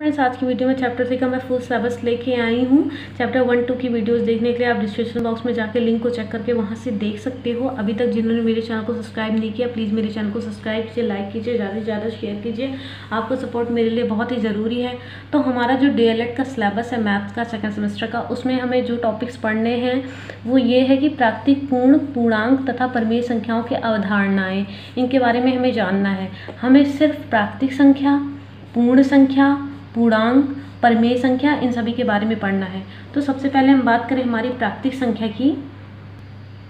Friends, आज की video में चैप्टर 3 का मैं फुल सिलेबस लेके आई हूँ। चैप्टर 1, 2 की वीडियोस देखने के लिए आप डिस्क्रिप्शन बॉक्स में जाकर लिंक को चेक करके वहाँ से देख सकते हो। अभी तक जिन्होंने मेरे चैनल को सब्सक्राइब नहीं किया, प्लीज़ मेरे चैनल को सब्सक्राइब कीजिए, लाइक कीजिए, ज़्यादा से ज़्यादा शेयर कीजिए। आपका सपोर्ट मेरे लिए बहुत ही ज़रूरी है। तो हमारा जो DLED का सिलेबस है मैथ्स का सेकेंड सेमेस्टर का, उसमें हमें जो टॉपिक्स पढ़ने हैं वो ये है कि प्राकृतिक पूर्ण, पूर्णांक तथा परिमेय संख्याओं की अवधारणाएँ, इनके बारे में हमें जानना है। हमें सिर्फ प्राकृतिक संख्या, पूर्ण संख्या, पूर्णांक, परिमेय संख्या, इन सभी के बारे में पढ़ना है। तो सबसे पहले हम बात करें हमारी प्राकृतिक संख्या की।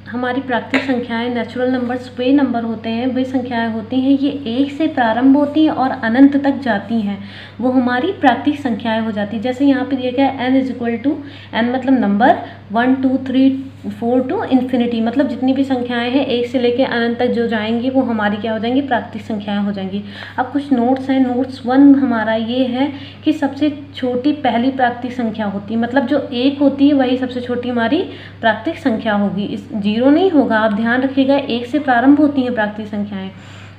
हमारी प्राकृतिक संख्याएं, नेचुरल नंबर्स, वे नंबर होते हैं, वे संख्याएं होती हैं, ये 1 से प्रारंभ होती हैं और अनंत तक जाती हैं, वो हमारी प्राकृतिक संख्याएं हो जाती हैं। जैसे यहाँ पे दिया गया n = n मतलब नंबर 1 2 3 4 टू इन्फिनिटी, मतलब जितनी भी संख्याएं हैं 1 से लेकर अनंत तक जो जाएंगी वो हमारी क्या हो जाएंगी, प्राकृतिक संख्याएं हो जाएंगी। अब कुछ नोट्स हैं। नोट्स 1 हमारा ये है कि सबसे छोटी पहली प्राकृतिक संख्या होती है, मतलब जो 1 होती है वही सबसे छोटी हमारी प्राकृतिक संख्या होगी। इस 0 नहीं होगा, आप ध्यान रखिएगा। 1 से प्रारंभ होती हैं प्राकृतिक संख्याएं।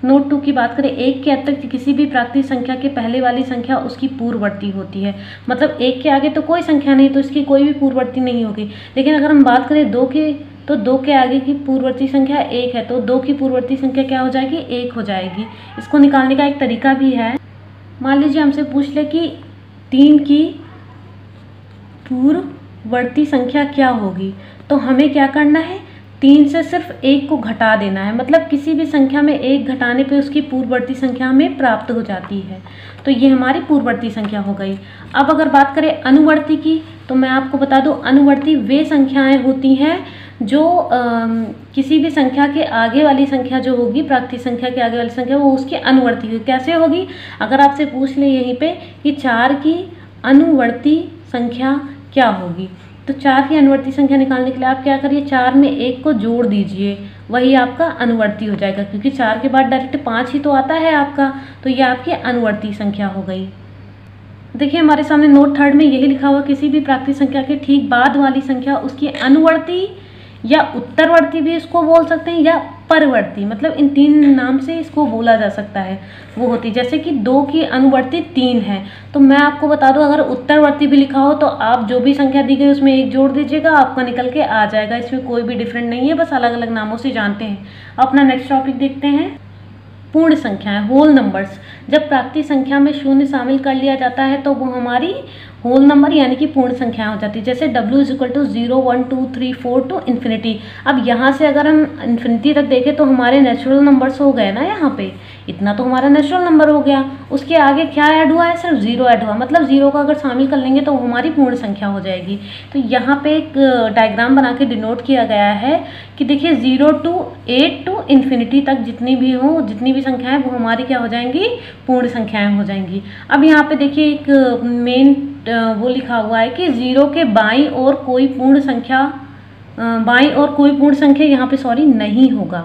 नोट 2 की बात करें, 1 के अंत तक किसी भी प्राकृतिक संख्या के पहले वाली संख्या उसकी पूर्ववर्ती होती है, मतलब 1 के आगे तो कोई संख्या नहीं, तो इसकी कोई भी पूर्ववर्ती नहीं होगी। लेकिन अगर हम बात करें 2 की, तो 2 के आगे की पूर्ववर्ती संख्या 1 है, तो 2 की पूर्ववर्ती संख्या क्या हो जाएगी, 1 हो जाएगी। इसको निकालने का एक तरीका भी है। मान लीजिए हमसे पूछ ले कि 3 की पूर्ववर्ती संख्या क्या होगी, तो हमें क्या करना है, 3 से सिर्फ 1 को घटा देना है, मतलब किसी भी संख्या में 1 घटाने पे उसकी पूर्ववर्ती संख्या हमें प्राप्त हो जाती है। तो ये हमारी पूर्ववर्ती संख्या हो गई। अब अगर बात करें अनुवर्ती की, तो मैं आपको बता दूं, अनुवर्ती वे संख्याएं होती हैं जो किसी भी संख्या के आगे वाली संख्या जो होगी, प्राकृतिक संख्या के आगे वाली संख्या, वो उसकी अनुवर्ती होगी। कैसे होगी, अगर आपसे पूछ ले यहीं पे कि 4 की अनुवर्ती संख्या क्या होगी, तो 4 की अनुवर्ती संख्या निकालने के लिए आप क्या करिए, 4 में 1 को जोड़ दीजिए, वही आपका अनुवर्ती हो जाएगा, क्योंकि 4 के बाद डायरेक्ट 5 ही तो आता है आपका, तो ये आपकी अनुवर्ती संख्या हो गई। देखिए हमारे सामने नोट 3 में यही लिखा हुआ, किसी भी प्राकृतिक संख्या के ठीक बाद वाली संख्या उसकी अनुवर्ती या उत्तरवर्ती भी इसको बोल सकते हैं, या परवर्ती, मतलब इन 3 नाम से इसको बोला जा सकता है। वो होती, जैसे कि 2 की अनुवर्ती 3 है, तो मैं आपको बता दूं, अगर उत्तरवर्ती भी लिखा हो तो आप जो भी संख्या दी गई उसमें 1 जोड़ दीजिएगा, आपका निकल के आ जाएगा। इसमें कोई भी डिफरेंट नहीं है, बस अलग अलग नामों से जानते हैं। अपना नेक्स्ट टॉपिक देखते हैं, पूर्ण संख्याएं, होल नंबर्स। जब प्राकृतिक संख्या में 0 शामिल कर लिया जाता है तो वो हमारी होल नंबर यानी कि पूर्ण संख्या हो जाती है। जैसे W = 0 1 2 3 4 टू इन्फिनिटी। अब यहाँ से अगर हम इन्फिनिटी तक देखें तो हमारे नेचुरल नंबर्स हो गए ना, यहाँ पे इतना तो हमारा नेचुरल नंबर हो गया। उसके आगे क्या ऐड हुआ है, सिर्फ 0 ऐड हुआ, मतलब 0 का अगर शामिल कर लेंगे तो हमारी पूर्ण संख्या हो जाएगी। तो यहाँ पे एक डायग्राम बना के डिनोट किया गया है कि देखिए 0 to 8 टू इन्फिनिटी तक जितनी भी हो, जितनी भी संख्याएं, वो हमारी क्या हो जाएंगी, पूर्ण संख्याएं हो जाएंगी। अब यहाँ पे देखिए एक मेन वो लिखा हुआ है कि 0 के बाईं ओर कोई पूर्ण संख्या, बाईं ओर कोई पूर्ण संख्या यहाँ पे नहीं होगा,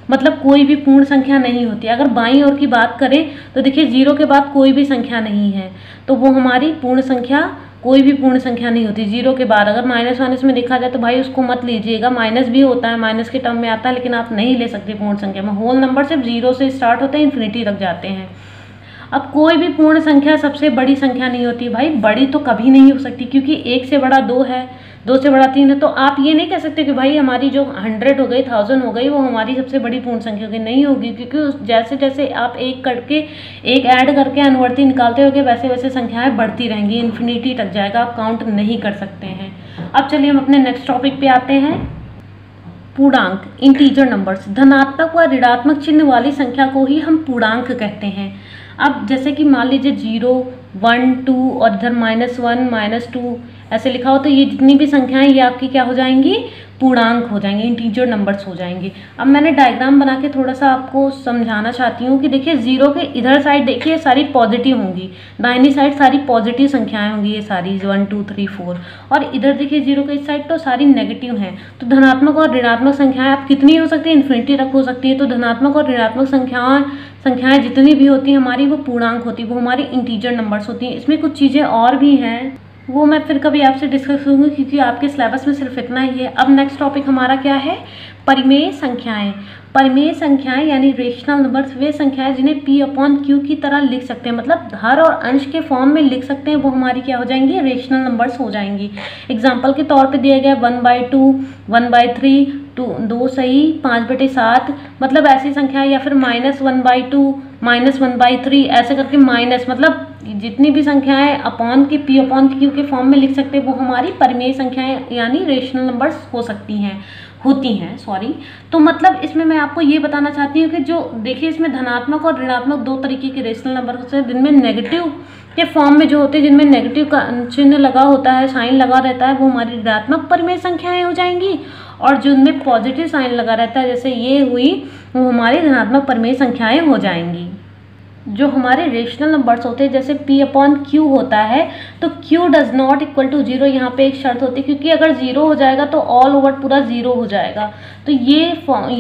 मतलब कोई भी पूर्ण संख्या नहीं होती। अगर बाईं ओर की बात करें तो देखिए 0 के बाद कोई भी संख्या नहीं है, तो वो हमारी पूर्ण संख्या, कोई भी पूर्ण संख्या नहीं होती 0 के बाद। अगर माइनस वाइनस में देखा जाए तो भाई उसको मत लीजिएगा, माइनस भी होता है, माइनस के टर्म में आता है, लेकिन आप नहीं ले सकते पूर्ण संख्या में। होल नंबर सिर्फ 0 से स्टार्ट होते हैं, इन्फिनिटी तक जाते हैं। अब कोई भी पूर्ण संख्या सबसे बड़ी संख्या नहीं होती है भाई, बड़ी तो कभी नहीं हो सकती, क्योंकि 1 से बड़ा 2 है, 2 से बड़ा 3 है, तो आप ये नहीं कह सकते कि भाई हमारी जो 100 हो गई, 1000 हो गई, वो हमारी सबसे बड़ी पूर्ण संख्या होगी, नहीं होगी, क्योंकि जैसे जैसे आप एक करके, एक ऐड करके अनुवर्ती निकालते होगे, वैसे वैसे संख्याएं बढ़ती रहेंगी, इन्फिनिटी तक जाएगा, आप काउंट नहीं कर सकते हैं। अब चलिए हम अपने नेक्स्ट टॉपिक पे आते हैं, पूर्णांक, इंटीजर नंबर्स। धनात्मक व ऋणात्मक चिन्ह वाली संख्या को ही हम पूर्णांक कहते हैं। अब जैसे कि मान लीजिए 0 1 2 और इधर -1 -2 ऐसे लिखा हो, तो ये जितनी भी संख्याएं ये आपकी क्या हो जाएंगी, पूर्णांक हो जाएंगे, इंटीजर नंबर्स हो जाएंगे। अब मैंने डायग्राम बना के थोड़ा सा आपको समझाना चाहती हूँ कि देखिए 0 के इधर साइड देखिए सारी पॉजिटिव होंगी, दाहिनी साइड सारी पॉजिटिव संख्याएं होंगी, ये सारी 1 2 3 4, और इधर देखिए 0 के इस साइड तो सारी नेगेटिव हैं। तो धनात्मक और ऋणात्मक संख्याएं आप कितनी हो सकती है, इन्फिनिटी तक हो सकती है। तो धनात्मक और ऋणात्मक संख्याएं जितनी भी होती हैं हमारी, वो पूर्णांक होती है, वो हमारी इंटीजर नंबर्स होती हैं। इसमें कुछ चीज़ें और भी हैं, वो मैं फिर कभी आपसे डिस्कस करूँगी, क्योंकि आपके सिलेबस में सिर्फ इतना ही है। अब नेक्स्ट टॉपिक हमारा क्या है, परिमेय संख्याएं। परिमेय संख्याएं यानी रेशनल नंबर्स वे संख्याएं जिन्हें P/Q की तरह लिख सकते हैं, मतलब हर और अंश के फॉर्म में लिख सकते हैं, वो हमारी क्या हो जाएंगी, रेशनल नंबर्स हो जाएंगी। एग्जाम्पल के तौर पे दिया गया 1/2, 1/3, 2 सही, 5/7, मतलब ऐसी संख्या, या फिर -1/2, -1/3 ऐसे करके माइनस, मतलब जितनी भी संख्याएं अपॉन के P/Q के फॉर्म में लिख सकते हैं वो हमारी परिमेय संख्याएं यानी रेशनल नंबर्स होती हैं सॉरी। तो मतलब इसमें मैं आपको ये बताना चाहती हूँ कि जो देखिए इसमें धनात्मक और ऋणात्मक दो तरीके के रेशनल नंबर होते हैं, जिनमें नेगेटिव के फॉर्म में जो होते हैं, जिनमें नेगेटिव का चिन्ह लगा होता है, साइन लगा रहता है, वो हमारी ऋणात्मक परिमेय संख्याएं हो जाएंगी, और जिनमें पॉजिटिव साइन लगा रहता है जैसे ये हुई, वो हमारी धनात्मक परिमेय संख्याएं हो जाएंगी। जो हमारे रेशनल नंबर्स होते हैं जैसे P/Q होता है, तो Q does not equal to 0, यहाँ पे एक शर्त होती है, क्योंकि अगर 0 हो जाएगा तो ऑल ओवर पूरा 0 हो जाएगा, तो ये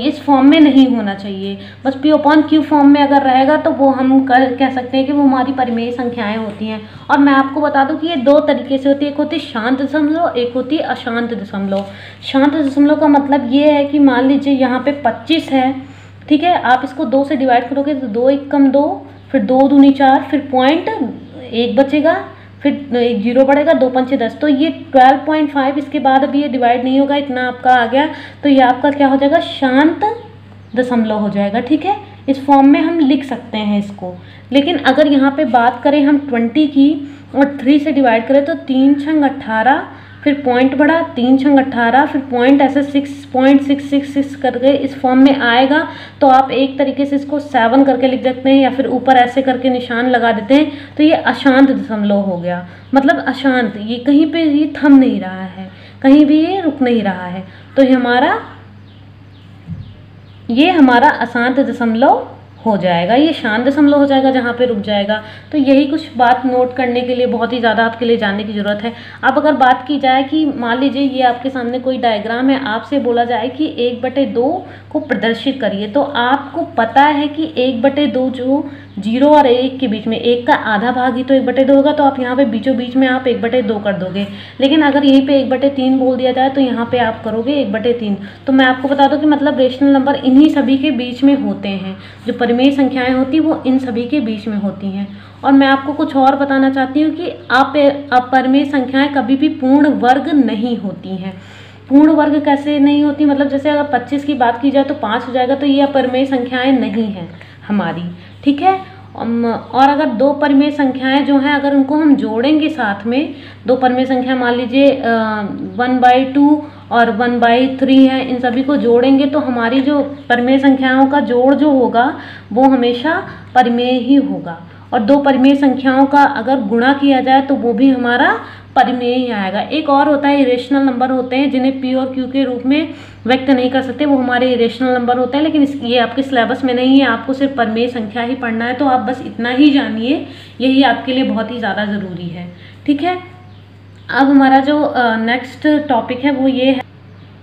इस फॉर्म में नहीं होना चाहिए। बस P/Q फॉर्म में अगर रहेगा तो वो हम कह सकते हैं कि वो हमारी परिमेय संख्याएं होती हैं। और मैं आपको बता दूं कि ये दो तरीके से होती है, एक होती है शांत दशमलव, एक होती है अशांत दशमलव। शांत दशमलव का मतलब ये है कि मान लीजिए यहाँ पे 25 है, ठीक है, आप इसको 2 से डिवाइड करोगे तो 2 एकम 2, फिर 2 दूनी 4, फिर पॉइंट 1 बचेगा, फिर एक 0 बढ़ेगा, 2 पंचे 10, तो ये 12.5, इसके बाद अभी ये डिवाइड नहीं होगा, इतना आपका आ गया, तो ये आपका क्या हो जाएगा, शांत दशमलव हो जाएगा। ठीक है, इस फॉर्म में हम लिख सकते हैं इसको। लेकिन अगर यहाँ पे बात करें हम 20 की और 3 से डिवाइड करें तो 3 छंग 18, फिर पॉइंट बढ़ा, 3 छंग 18, फिर पॉइंट ऐसे 6.666 करके इस फॉर्म में आएगा। तो आप एक तरीके से इसको 7 करके लिख सकते हैं, या फिर ऊपर ऐसे करके निशान लगा देते हैं, तो ये अशांत दशमलव हो गया। मतलब अशांत, ये कहीं पे ये थम नहीं रहा है, कहीं भी ये रुक नहीं रहा है, तो ये हमारा अशांत दशमलव हो जाएगा, ये शांत दशमलव हो जाएगा जहाँ पे रुक जाएगा। तो यही कुछ बात नोट करने के लिए बहुत ही ज़्यादा आपके लिए जानने की ज़रूरत है। अब अगर बात की जाए कि मान लीजिए ये आपके सामने कोई डायग्राम है, आपसे बोला जाए कि 1/2 को प्रदर्शित करिए, तो आपको पता है कि 1/2 जो 0 और 1 के बीच में, 1 का आधा भाग ही तो 1/2 होगा, तो आप यहाँ पे बीचों बीच में आप 1/2 कर दोगे। लेकिन अगर यहीं पे 1/3 बोल दिया जाए तो यहाँ पे आप करोगे 1/3। तो मैं आपको बता दूं कि मतलब रेशनल नंबर इन्हीं सभी के बीच में होते हैं, जो परिमेय संख्याएं होती वो इन सभी के बीच में होती हैं। और मैं आपको कुछ और बताना चाहती हूँ कि अपरिमेय संख्याएं कभी भी पूर्ण वर्ग नहीं होती हैं। पूर्ण वर्ग कैसे नहीं होती, मतलब जैसे अगर 25 की बात की जाए तो 5 हो जाएगा, तो ये अपरिमेय संख्याएं नहीं हैं हमारी। ठीक है, और अगर दो परिमेय संख्याएं जो हैं, अगर उनको हम जोड़ेंगे साथ में, दो परिमेय संख्या मान लीजिए 1/2 और 1/3 है, इन सभी को जोड़ेंगे तो हमारी जो परिमेय संख्याओं का जोड़ जो होगा वो हमेशा परिमेय ही होगा। और दो परिमेय संख्याओं का अगर गुणा किया जाए तो वो भी हमारा परिमेय ही आएगा। एक और होता है इरेशनल नंबर होते हैं, जिन्हें P और Q के रूप में व्यक्त नहीं कर सकते, वो हमारे इरेशनल नंबर होते हैं, लेकिन ये आपके सिलेबस में नहीं है, आपको सिर्फ परिमेय संख्या ही पढ़ना है। तो आप बस इतना ही जानिए, यही आपके लिए बहुत ही ज़्यादा ज़रूरी है। ठीक है, अब हमारा जो नेक्स्ट टॉपिक है वो ये है,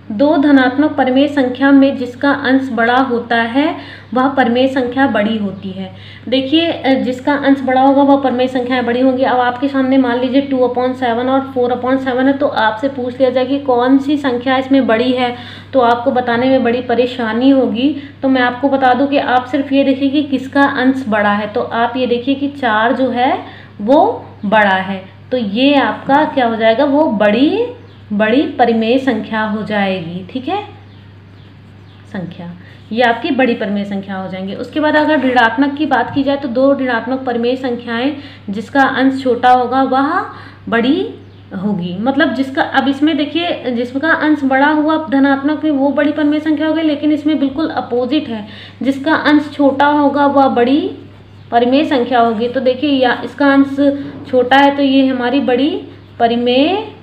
दो धनात्मक परिमेय संख्या में जिसका अंश बड़ा होता है वह परिमेय संख्या बड़ी होती है। देखिए, जिसका अंश बड़ा होगा वह परिमेय संख्याएं बड़ी होंगी। अब आपके सामने मान लीजिए 2/7 और 4/7 है, तो आपसे पूछ लिया जाए कि कौन सी संख्या इसमें बड़ी है, तो आपको बताने में बड़ी परेशानी होगी। तो मैं आपको बता दूं कि आप सिर्फ ये देखिए कि किसका अंश बड़ा है, तो आप ये देखिए कि 4 जो है वो बड़ा है, तो ये आपका क्या हो जाएगा, वो बड़ी परिमेय संख्या हो जाएगी। ठीक है, संख्या ये आपकी बड़ी परिमेय संख्या हो जाएंगे। उसके बाद अगर ऋणात्मक की बात की जाए तो दो ऋणात्मक परिमेय संख्याएं जिसका अंश छोटा होगा वह बड़ी होगी। मतलब जिसका, अब इसमें देखिए जिसका अंश बड़ा हुआ धनात्मक में वो बड़ी परिमेय संख्या हो गई, लेकिन इसमें बिल्कुल अपोजिट है, जिसका अंश छोटा होगा वह बड़ी परिमेय संख्या होगी। तो देखिए, या इसका अंश छोटा है तो ये हमारी बड़ी परिमेय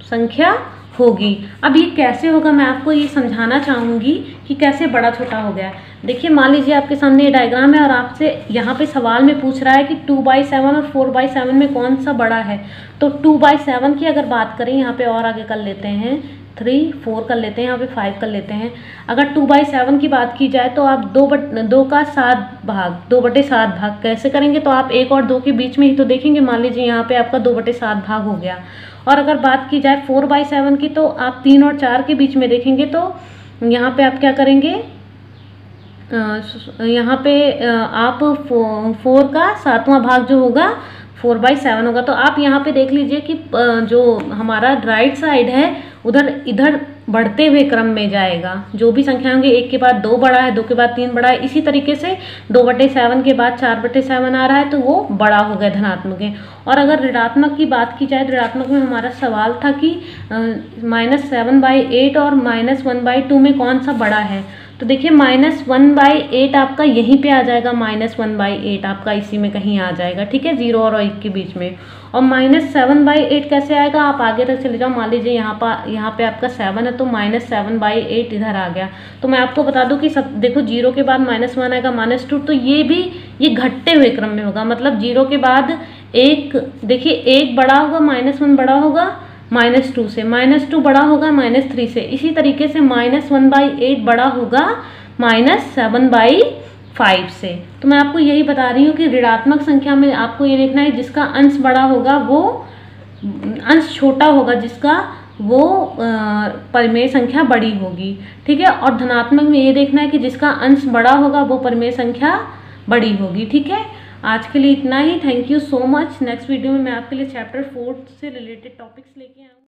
संख्या होगी। अब ये कैसे होगा मैं आपको ये समझाना चाहूँगी कि कैसे बड़ा छोटा हो गया। देखिए, मान लीजिए आपके सामने ये डायग्राम है और आपसे यहाँ पे सवाल में पूछ रहा है कि 2/7 और 4/7 में कौन सा बड़ा है। तो 2/7 की अगर बात करें, यहाँ पे और आगे कर लेते हैं 3, 4 कर लेते हैं, यहाँ पे 5 कर लेते हैं। अगर 2/7 की बात की जाए तो आप 2 का 7 भाग, 2/7 भाग कैसे करेंगे, तो आप 1 और 2 के बीच में ही तो देखेंगे। मान लीजिए यहाँ पे आपका 2/7 भाग हो गया। और अगर बात की जाए 4/7 की, तो आप 3 और 4 के बीच में देखेंगे, तो यहाँ पे आप क्या करेंगे, यहाँ पे आप 4 का 7वां भाग जो होगा 4/7 होगा। तो आप यहाँ पे देख लीजिए कि जो हमारा राइट साइड है इधर बढ़ते हुए क्रम में जाएगा। जो भी संख्या होंगे 1 के बाद 2 बड़ा है, 2 के बाद 3 बड़ा है, इसी तरीके से 2/7 के बाद 4/7 आ रहा है तो वो बड़ा हो गया, धनात्मक है। और अगर ऋणात्मक की बात की जाए, ऋणात्मक में हमारा सवाल था कि -7/8 और -1/2 में कौन सा बड़ा है। तो देखिए -1/8 आपका यहीं पे आ जाएगा, -1/8 आपका इसी में कहीं आ जाएगा, ठीक है, 0 और 1 के बीच में। और -7/8 कैसे आएगा, आप आगे तक चले जाओ। मान लीजिए यहाँ पे आपका 7 है तो -7/8 इधर आ गया। तो मैं आपको बता दूं कि सब देखो 0 के बाद -1 आएगा, -2, तो ये घटते हुए क्रम में होगा। मतलब 0 के बाद 1, देखिए 1 बड़ा होगा, -1 बड़ा होगा -2 से, -2 बड़ा होगा -3 से, इसी तरीके से -1/8 बड़ा होगा -7/5 से। तो मैं आपको यही बता रही हूँ कि ऋणात्मक संख्या में आपको ये देखना है जिसका अंश बड़ा होगा वो अंश छोटा होगा, जिसका वो परिमेय संख्या बड़ी होगी, ठीक है। और धनात्मक में ये देखना है कि जिसका अंश बड़ा होगा वो परिमेय संख्या बड़ी होगी, ठीक है। आज के लिए इतना ही। Thank you so much. Next video में मैं आपके लिए चैप्टर 4 से रिलेटेड टॉपिक्स लेके आऊँ।